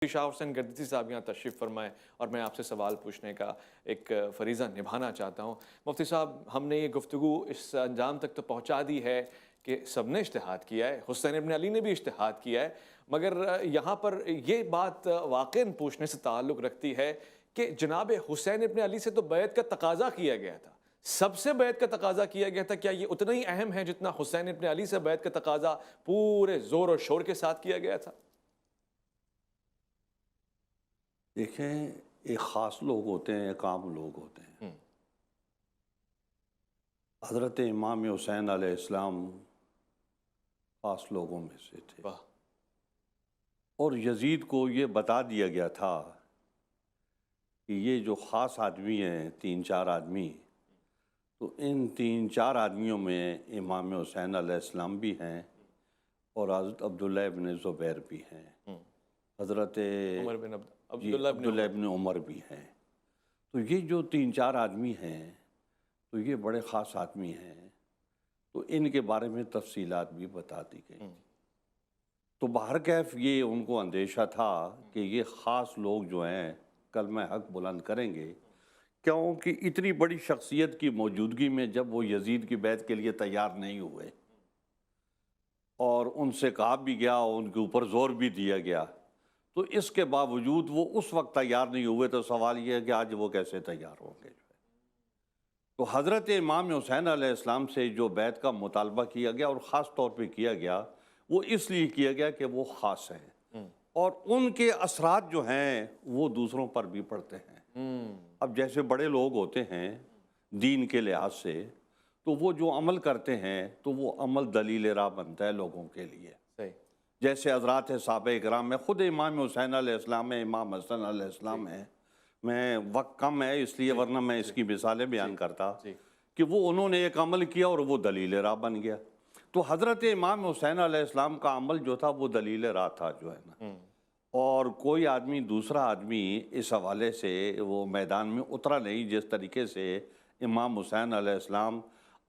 شاہ حسین گردیسی صاحب یہاں تشریف فرمائے اور میں آپ سے سوال پوچھنے کا ایک فریضہ نبھانا چاہتا ہوں۔ مفتی صاحب، ہم نے یہ گفتگو اس انجام تک تو پہنچا دی ہے کہ سب نے اجتہاد کیا ہے، حسین ابن علی نے بھی اجتہاد کیا ہے، مگر یہاں پر یہ بات واقعاً پوچھنے سے تعلق رکھتی ہے کہ جناب حسین ابن علی سے تو بیعت کا تقاضا کیا گیا تھا، سب سے بیعت کا تقاضا کیا گیا تھا، کیا یہ اتنا ہی اہم ہے جتنا حسین ابن علی سے بیعت کا تقاضا پورے زور و شور کے ساتھ کیا گیا تھا؟ دیکھیں، ایک خاص لوگ ہوتے ہیں، ایک عام لوگ ہوتے ہیں۔ حضرت امام حسین علیہ السلام خاص لوگوں میں سے تھے، اور یزید کو یہ بتا دیا گیا تھا کہ یہ جو خاص آدمی ہیں، 3-4 آدمی، تو ان 3-4 آدمیوں میں امام حسین علیہ السلام بھی ہیں اور حضرت عبداللہ ابن زبیر بھی ہیں، حضرت عبداللہ ابن عمر بھی ہیں۔ تو یہ جو 3-4 آدمی ہیں تو یہ بڑے خاص آدمی ہیں، تو ان کے بارے میں تفصیلات بھی بتا دی گئی۔ تو بہرکیف یہ ان کو اندیشہ تھا کہ یہ خاص لوگ جو ہیں کلمہ حق بلند کریں گے، کیونکہ اتنی بڑی شخصیت کی موجودگی میں جب وہ یزید کی بیعت کے لیے تیار نہیں ہوئے اور ان سے کہا بھی گیا، ان کے اوپر زور بھی دیا گیا، تو اس کے باوجود وہ اس وقت تیار نہیں ہوئے، تو سوال یہ ہے کہ آج وہ کیسے تیار ہوں گے۔ تو حضرت امام حسین علیہ السلام سے جو بیعت کا مطالبہ کیا گیا اور خاص طور پہ کیا گیا، وہ اس لیے کیا گیا کہ وہ خاص ہیں اور ان کے اثرات جو ہیں وہ دوسروں پر بھی پڑتے ہیں۔ اب جیسے بڑے لوگ ہوتے ہیں دین کے لحاظ سے، تو وہ جو عمل کرتے ہیں تو وہ عمل دلیل راہ بنتا ہے لوگوں کے لیے۔ جیسے حضرات صحابہ کرام میں خود امام حسین علیہ السلام ہے، امام حسن علیہ السلام ہے، میں وقت کم ہے اس لیے ورنہ میں اس کی مثالیں بیان کرتا کہ وہ انہوں نے ایک عمل کیا اور وہ دلیل راہ بن گیا۔ تو حضرت امام حسین علیہ السلام کا عمل جو تھا وہ دلیل راہ تھا جو ہے نا، اور کوئی آدمی دوسرا آدمی اس حوالے سے وہ میدان میں اترا نہیں جس طریقے سے امام حسین علیہ السلام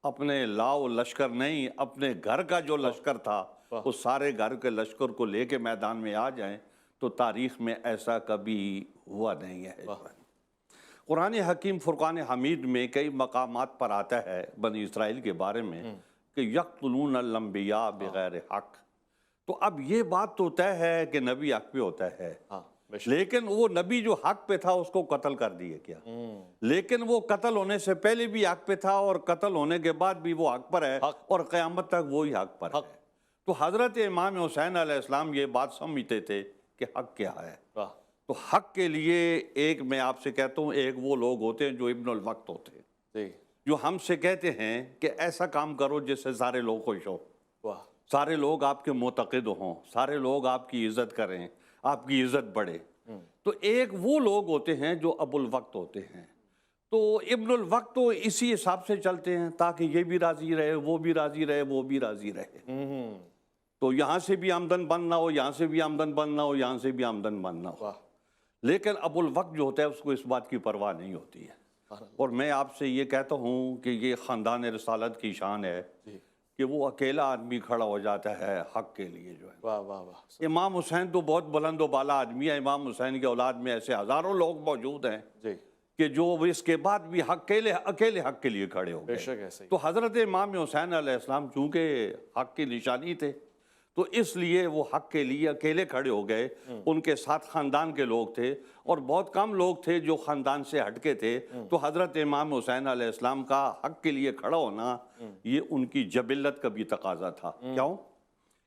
اپنے لاؤ لشکر نہیں، اپنے گھر کا جو لشکر تھا وہ سارے گھر کے لشکر کو لے کے میدان میں آ جائیں، تو تاریخ میں ایسا کبھی ہوا نہیں ہے۔ قرآن حکیم فرقان حمید میں کئی مقامات پر آتا ہے بنی اسرائیل کے بارے میں کہ یقتلون الانبیاء بغیر حق۔ تو اب یہ بات تو طے ہے کہ نبی حق پہ ہوتا ہے، لیکن وہ نبی جو حق پہ تھا اس کو قتل کر دیا گیا، لیکن وہ قتل ہونے سے پہلے بھی حق پہ تھا اور قتل ہونے کے بعد بھی وہ حق پر ہے اور قیامت تک وہی حق پر ہے۔ تو حضرت امام حسین علیہ السلام یہ بات سمجھتے تھے کہ حق کیا ہے۔ تو حق کے لیے ایک میں آپ سے کہتا ہوں، ایک وہ لوگ ہوتے ہیں جو ابن الوقت ہوتے ہیں، جو ہم سے کہتے ہیں کہ ایسا کام کرو جس سے سارے لوگ خوش ہو، سارے لوگ آپ کے معتقد ہوں، سارے لوگ آپ کی عزت کریں، آپ کی عزت بڑھے۔ تو ایک وہ لوگ ہوتے ہیں جو ابو الوقت ہوتے ہیں۔ تو ابن الوقت تو اسی حساب سے چلتے ہیں تاکہ یہ بھی راضی رہے، وہ بھی راضی رہے، وہ بھی راضی رہے، تو یہاں سے بھی آمدن بند نہ ہو، یہاں سے بھی آمدن بند نہ ہو، یہاں سے بھی آمدن بند نہ ہو۔ لیکن ابو الوقت جو ہوتا ہے اس کو اس بات کی پرواہ نہیں ہوتی ہے۔ اور میں آپ سے یہ کہتا ہوں کہ یہ خاندان رسالت کی شان ہے کہ وہ اکیلا آدمی کھڑا ہو جاتا ہے حق کے لیے جو ہے۔ امام حسین تو بہت بلند و بالا آدمی ہے، امام حسین کے اولاد میں ایسے ہزاروں لوگ موجود ہیں کہ جو اس کے بعد بھی اکیلے حق کے لیے کھڑے ہو گئے۔ تو حضرت امام حسین علیہ السلام چونکہ حق کی نشانی تھے تو اس لیے وہ حق کے لیے اکیلے کھڑے ہو گئے۔ ان کے ساتھ خاندان کے لوگ تھے اور بہت کم لوگ تھے جو خاندان سے ہٹ کے تھے۔ تو حضرت امام حسین علیہ السلام کا حق کے لیے کھڑا ہونا یہ ان کی جبلت کا بھی تقاضا تھا۔ کیوں؟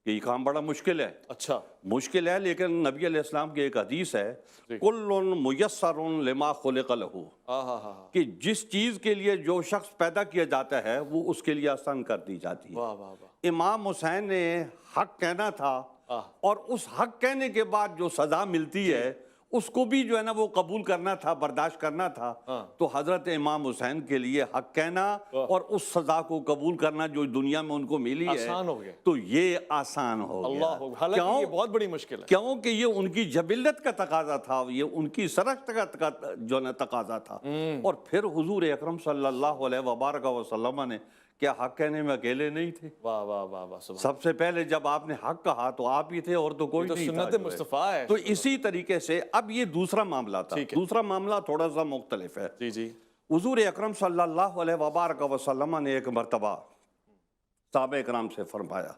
یہ کام بڑا مشکل ہے، اچھا مشکل ہے، لیکن نبی علیہ السلام کی ایک حدیث ہے کل میسر لما خلق لہ، کہ جس چیز کے لیے جو شخص پیدا کیا جاتا ہے وہ اس کے لیے آسان کر دی جاتی ہے۔ امام حسین نے حق کہنا تھا اور اس حق کہنے کے بعد جو سزا ملتی ہے اس کو بھی جو ہے نا وہ قبول کرنا تھا، برداشت کرنا تھا۔ تو حضرت امام حسین کے لیے حق کہنا اور اس سزا کو قبول کرنا جو دنیا میں ان کو ملی ہے آسان ہو گیا، تو یہ آسان ہو گیا۔ حالانکہ یہ بہت بڑی مشکل ہے، کیونکہ یہ ان کی جبلت کا تقاضا تھا، یہ ان کی سرشت کا جو ہے نا تقاضا تھا۔ اور پھر حضور اکرم صلی اللہ علیہ وبارک وسلم نے کیا حق کہنے میں اکیلے نہیں تھے؟ واہ واہ واہ واہ، سبحان سب سے پہلے جب آپ نے حق کہا تو آپ ہی تھے اور تو کوئی تو نہیں تھا سنت جو ہے۔ مصطفیٰ ہے۔ تو اسی طریقے سے اب یہ دوسرا معاملہ تھا۔ ٹھیک ہے۔ دوسرا معاملہ تھوڑا سا مختلف ہے۔ جی جی حضور اکرم صلی اللہ علیہ وبارک وسلم نے ایک مرتبہ صحابہ اکرام سے فرمایا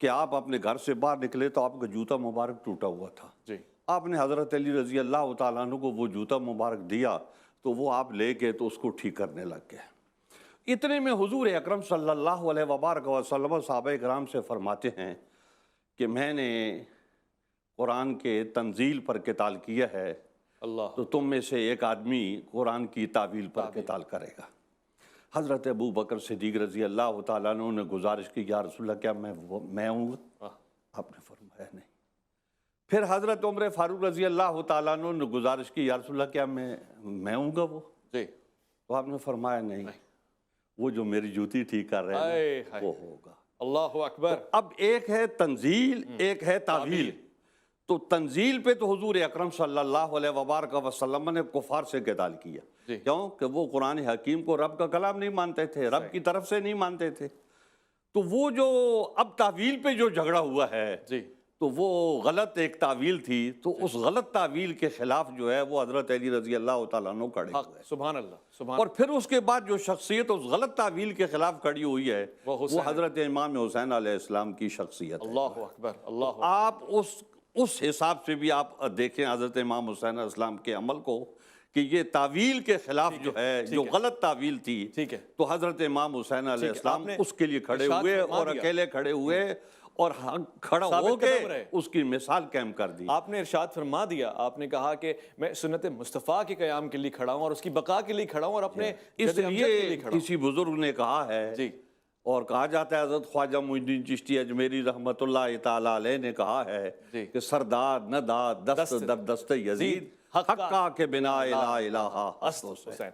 کہ آپ اپنے گھر سے باہر نکلے تو آپ کا جوتا مبارک ٹوٹا ہوا تھا۔ جی آپ نے حضرت علی رضی اللہ تعالیٰ عنہ کو وہ جوتا مبارک دیا تو وہ آپ لے کے تو اس کو ٹھیک کرنے لگ گئے۔ اتنے میں حضور اکرم صلی اللہ علیہ وبارک وسلم صحابہ اکرام سے فرماتے ہیں کہ میں نے قرآن کے تنزیل پر قتال کیا ہے، اللہ، تو تم میں سے ایک آدمی قرآن کی تعویل پر قتال کرے گا۔ حضرت ابو بکر صدیق رضی اللہ تعالیٰ عنہ نے گزارش کی، یا رسول اللہ کیا میں ہوں گا؟ آپ نے فرمایا نہیں۔ پھر حضرت عمر فاروق رضی اللہ تعالیٰ عنہ نے گزارش کی، یا رسول اللہ کیا میں ہوں گا وہ؟ جی تو آپ نے فرمایا نہیں، وہ جو میری جوتی ٹھیک کر رہے ہیں وہ ہوگا۔ اللہ اکبر۔ اب ایک ہے تنزیل، ایک ہے تعویل۔ تو تنزیل پہ تو حضور اکرم صلی اللہ علیہ وبارک وسلم نے کفار سے قتال کیا، کیوں کہ وہ قرآن حکیم کو رب کا کلام نہیں مانتے تھے، رب کی طرف سے نہیں مانتے تھے۔ تو وہ جو اب تعویل پہ جو جھگڑا ہوا ہے تو وہ غلط ایک تعویل تھی، تو اس غلط تعویل کے خلاف جو ہے وہ حضرت علی رضی اللہ تعالیٰ عنہ کھڑے ہوئے۔ سبحان اللہ، سبحان اور پھر اس کے بعد جو شخصیت اس غلط تعویل کے خلاف کھڑی ہوئی ہے وہ حضرت امام حسین علیہ السلام کی شخصیت ہے۔ اللہ اکبر، اللہ۔ آپ اس حساب سے بھی آپ دیکھیں حضرت امام حسین علیہ السلام کے عمل کو کہ یہ تعویل کے خلاف جو ہے، جو غلط تعویل تھی، تو حضرت امام حسین علیہ السلام اس کے لیے کھڑے ہوئے اور اکیلے کھڑے ہوئے اور کھڑا ہو کے اس کی مثال قائم کر دی۔ آپ نے ارشاد فرما دیا، آپ نے کہا کہ میں سنت مصطفیٰ کے قیام کے لیے کھڑا ہوں اور اس کی بقا کے لیے کھڑا ہوں اور اپنے اس لیے کسی بزرگ نے کہا ہے اور کہا جاتا ہے، حضرت خواجہ معین الدین چشتی اجمیری رحمت اللہ تعالیٰ علیہ نے کہا ہے کہ سردار نداد دست در دست یزید، حقا کے بنا الہ الہ حسن حسین۔